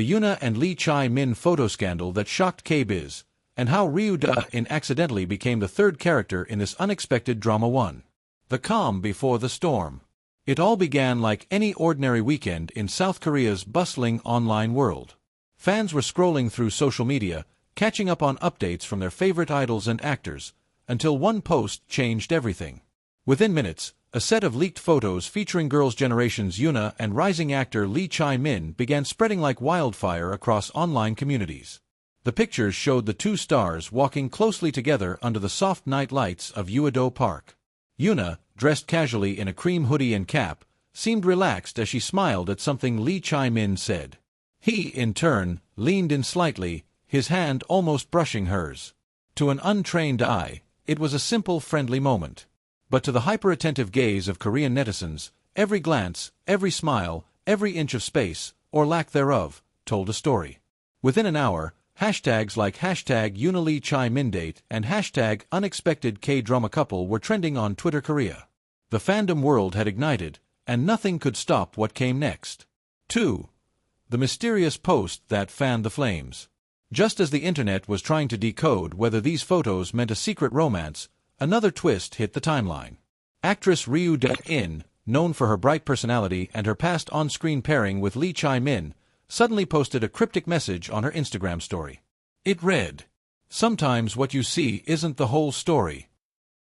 the Yoona and Lee Chae-min photo scandal that shocked K-biz, and how Yoona accidentally became the third character in this unexpected drama. 1. The calm before the storm. It all began like any ordinary weekend in South Korea's bustling online world. Fans were scrolling through social media, catching up on updates from their favorite idols and actors, until one post changed everything. Within minutes, a set of leaked photos featuring Girls' Generation's Yoona and rising actor Lee Chae-min began spreading like wildfire across online communities. The pictures showed the two stars walking closely together under the soft night lights of Uido Park. Yoona, dressed casually in a cream hoodie and cap, seemed relaxed as she smiled at something Lee Chae-min said. He, in turn, leaned in slightly, his hand almost brushing hers. To an untrained eye, it was a simple, friendly moment. But to the hyper-attentive gaze of Korean netizens, every glance, every smile, every inch of space, or lack thereof, told a story. Within an hour, hashtags like hashtag Yoona Lee Chae-min date and hashtag unexpected Kdrama couple were trending on Twitter Korea. The fandom world had ignited, and nothing could stop what came next. 2. The mysterious post that fanned the flames. Just as the internet was trying to decode whether these photos meant a secret romance, another twist hit the timeline. Actress Yoona, known for her bright personality and her past on-screen pairing with Lee Chae-min, suddenly posted a cryptic message on her Instagram story. It read, "Sometimes what you see isn't the whole story."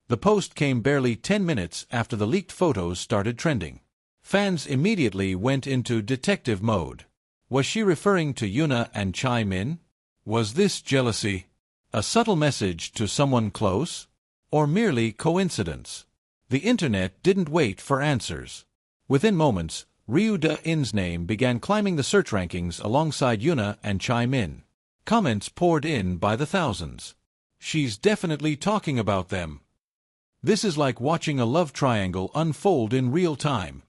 The post came barely 10 minutes after the leaked photos started trending. Fans immediately went into detective mode. Was she referring to Yoona and Chae-min? Was this jealousy? A subtle message to someone close? Or merely coincidence? The internet didn't wait for answers. Within moments, Yoona's name began climbing the search rankings alongside Yoona and Chae-min. Comments poured in by the thousands. She's definitely talking about them. This is like watching a love triangle unfold in real time.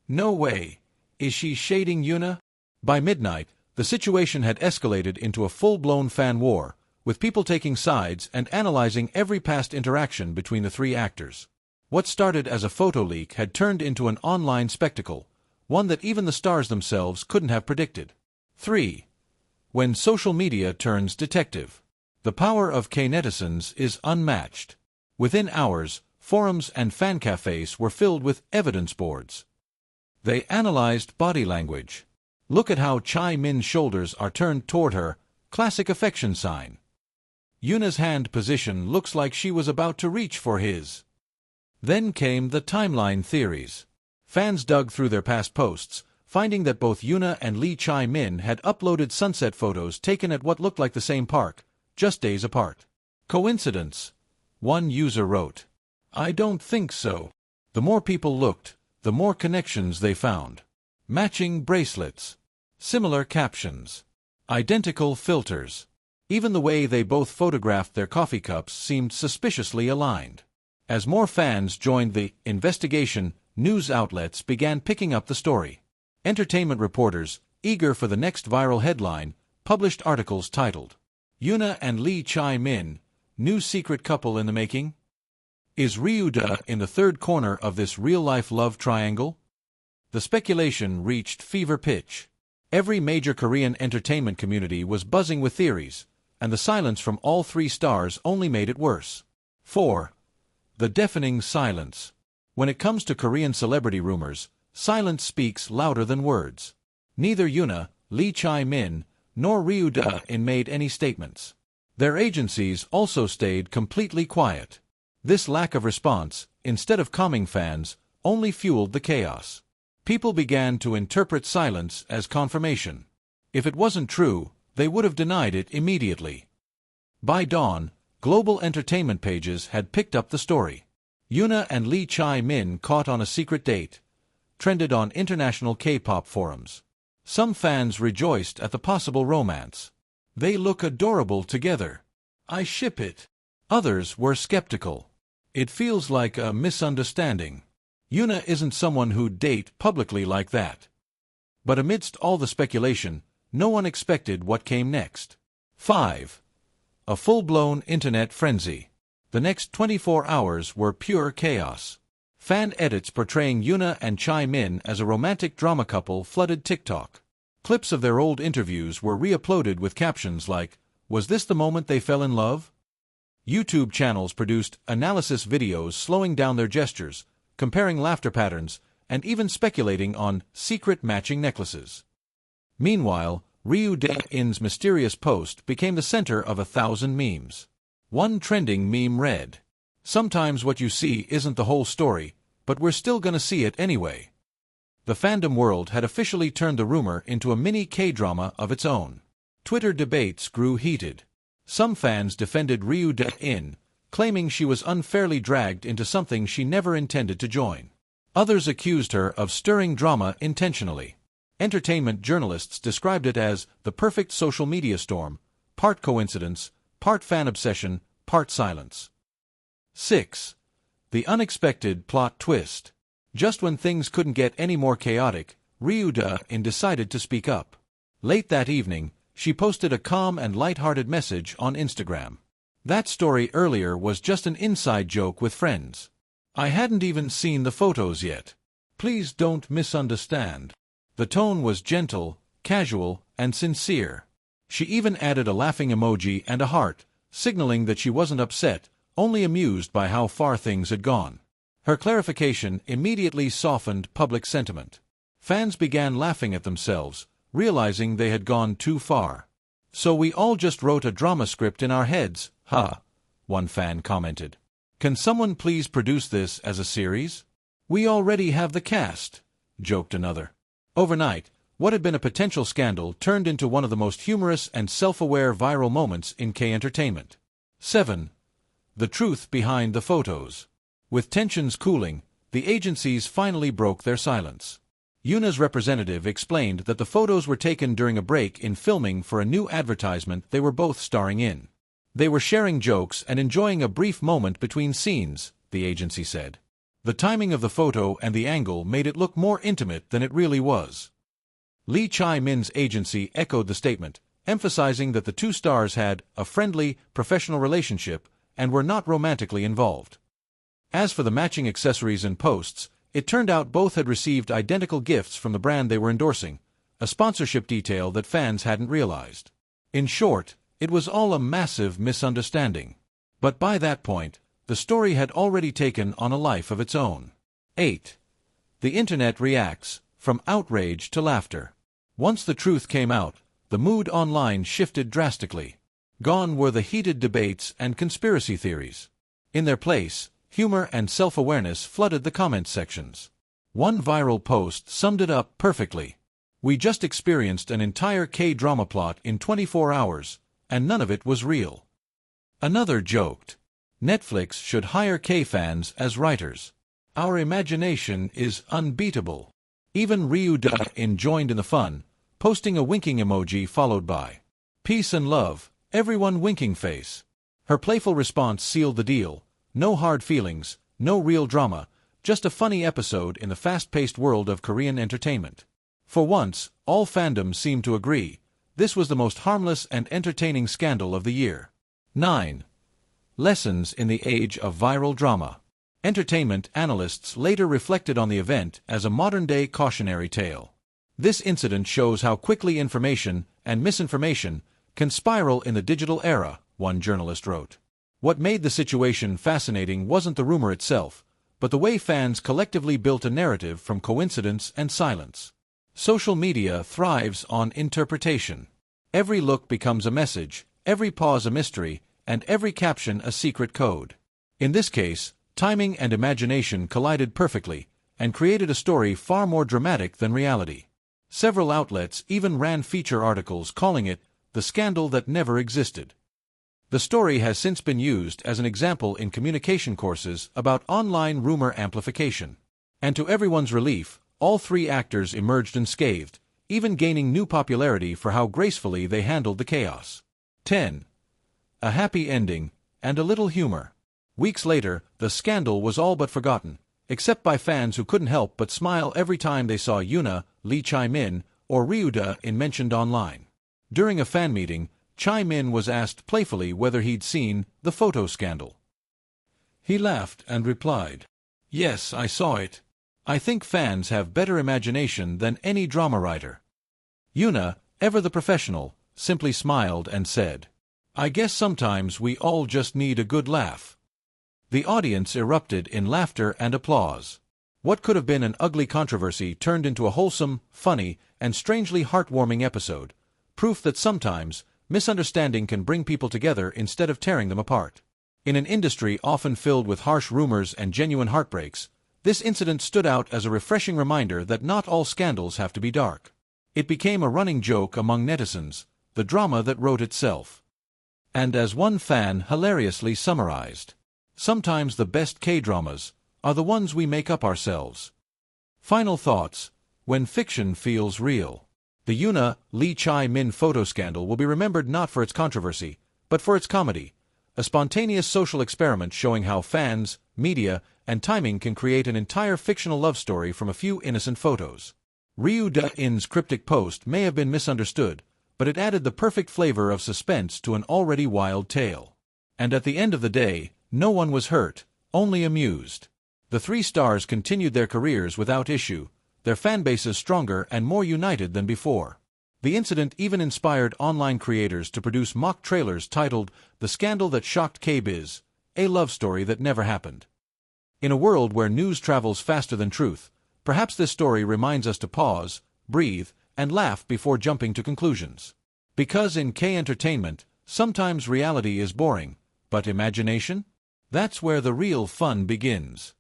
No way. Is she shading Yoona? By midnight, the situation had escalated into a full-blown fan war, with people taking sides and analyzing every past interaction between the three actors. What started as a photo leak had turned into an online spectacle, one that even the stars themselves couldn't have predicted. 3. When social media turns detective. The power of K-netizens is unmatched. Within hours, forums and fan cafes were filled with evidence boards. They analyzed body language. Look at how Chae-min's shoulders are turned toward her, classic affection sign. Yoona's hand position looks like she was about to reach for his. Then came the timeline theories. Fans dug through their past posts, finding that both Yoona and Lee Chae-min had uploaded sunset photos taken at what looked like the same park, just days apart. Coincidence? One user wrote. I don't think so. The more people looked, the more connections they found. Matching bracelets. Similar captions. Identical filters. Even the way they both photographed their coffee cups seemed suspiciously aligned. As more fans joined the investigation, news outlets began picking up the story. Entertainment reporters, eager for the next viral headline, published articles titled, Yoona and Lee Chae-min, new secret couple in the making? Is Yoona in the third corner of this real-life love triangle? The speculation reached fever pitch. Every major Korean entertainment community was buzzing with theories, and the silence from all three stars only made it worse. 4. The deafening silence. When it comes to Korean celebrity rumors, silence speaks louder than words. Neither Yoona, Lee Chae-min, nor Yoona made any statements. Their agencies also stayed completely quiet. This lack of response, instead of calming fans, only fueled the chaos. People began to interpret silence as confirmation. If it wasn't true, they would have denied it immediately. By dawn, global entertainment pages had picked up the story. Yoona and Lee Chae-min caught on a secret date, trended on international K-pop forums. Some fans rejoiced at the possible romance. They look adorable together. I ship it. Others were skeptical. It feels like a misunderstanding. Yoona isn't someone who'd date publicly like that. But amidst all the speculation, no one expected what came next. 5. A full-blown internet frenzy. The next 24 hours were pure chaos. Fan edits portraying Yoona and Chae-min as a romantic drama couple flooded TikTok. Clips of their old interviews were re-uploaded with captions like, "Was this the moment they fell in love?" YouTube channels produced analysis videos slowing down their gestures, comparing laughter patterns, and even speculating on secret matching necklaces. Meanwhile, Ryu De-in's mysterious post became the center of 1,000 memes. One trending meme read, "Sometimes what you see isn't the whole story, but we're still gonna see it anyway." The fandom world had officially turned the rumor into a mini K-drama of its own. Twitter debates grew heated. Some fans defended Ryu De-in, claiming she was unfairly dragged into something she never intended to join. Others accused her of stirring drama intentionally. Entertainment journalists described it as the perfect social media storm, part coincidence, part fan obsession, part silence. 6. The unexpected plot twist. Just when things couldn't get any more chaotic, Ryu De-in decided to speak up. Late that evening, she posted a calm and light-hearted message on Instagram. "That story earlier was just an inside joke with friends. I hadn't even seen the photos yet. Please don't misunderstand." The tone was gentle, casual, and sincere. She even added a laughing emoji and a heart, signaling that she wasn't upset, only amused by how far things had gone. Her clarification immediately softened public sentiment. Fans began laughing at themselves, realizing they had gone too far. "So we all just wrote a drama script in our heads, huh?" one fan commented. "Can someone please produce this as a series?" "We already have the cast," joked another. Overnight, what had been a potential scandal turned into one of the most humorous and self-aware viral moments in K-entertainment. 7. The truth behind the photos. With tensions cooling, the agencies finally broke their silence. Yoona's representative explained that the photos were taken during a break in filming for a new advertisement they were both starring in. They were sharing jokes and enjoying a brief moment between scenes, the agency said. The timing of the photo and the angle made it look more intimate than it really was. Chae-min's agency echoed the statement, emphasizing that the two stars had a friendly, professional relationship and were not romantically involved. As for the matching accessories and posts, it turned out both had received identical gifts from the brand they were endorsing, a sponsorship detail that fans hadn't realized. In short, it was all a massive misunderstanding. But by that point, the story had already taken on a life of its own. 8. The internet reacts, from outrage to laughter. Once the truth came out, the mood online shifted drastically. Gone were the heated debates and conspiracy theories. In their place, humor and self-awareness flooded the comment sections. One viral post summed it up perfectly. "We just experienced an entire K-drama plot in 24 hours, and none of it was real." Another joked, "Netflix should hire K-fans as writers. Our imagination is unbeatable." Even Ryu De-in joined in the fun, posting a winking emoji followed by, "Peace and love, everyone winking face." Her playful response sealed the deal. No hard feelings, no real drama, just a funny episode in the fast-paced world of Korean entertainment. For once, all fandoms seemed to agree, this was the most harmless and entertaining scandal of the year. 9. Lessons in the age of viral drama. Entertainment analysts later reflected on the event as a modern-day cautionary tale. This incident shows how quickly information and misinformation can spiral in the digital era, one journalist wrote. What made the situation fascinating wasn't the rumor itself, but the way fans collectively built a narrative from coincidence and silence. Social media thrives on interpretation. Every look becomes a message, every pause a mystery, and every caption a secret code. In this case, timing and imagination collided perfectly, and created a story far more dramatic than reality. Several outlets even ran feature articles calling it the scandal that never existed. The story has since been used as an example in communication courses about online rumor amplification. And to everyone's relief, all three actors emerged unscathed, even gaining new popularity for how gracefully they handled the chaos. 10. A happy ending, and a little humor. Weeks later, the scandal was all but forgotten, except by fans who couldn't help but smile every time they saw Yoona, Chae-min, or Ryu De-in mentioned online. During a fan meeting, Chae-min was asked playfully whether he'd seen the photo scandal. He laughed and replied, "Yes, I saw it. I think fans have better imagination than any drama writer." Yoona, ever the professional, simply smiled and said, "I guess sometimes we all just need a good laugh." The audience erupted in laughter and applause. What could have been an ugly controversy turned into a wholesome, funny, and strangely heartwarming episode, proof that sometimes misunderstanding can bring people together instead of tearing them apart. In an industry often filled with harsh rumors and genuine heartbreaks, this incident stood out as a refreshing reminder that not all scandals have to be dark. It became a running joke among netizens, the drama that wrote itself. And as one fan hilariously summarized, sometimes the best K-dramas are the ones we make up ourselves. Final thoughts: when fiction feels real. The Yoona Lee Chae-min photo scandal will be remembered not for its controversy, but for its comedy, a spontaneous social experiment showing how fans, media, and timing can create an entire fictional love story from a few innocent photos. Ryu Da-in's cryptic post may have been misunderstood, but it added the perfect flavor of suspense to an already wild tale. And at the end of the day, no one was hurt, only amused. The three stars continued their careers without issue, their fanbases stronger and more united than before. The incident even inspired online creators to produce mock trailers titled "The Scandal That Shocked K-Biz," a love story that never happened. In a world where news travels faster than truth, perhaps this story reminds us to pause, breathe, and laugh before jumping to conclusions. Because in K-entertainment, sometimes reality is boring, but imagination? That's where the real fun begins.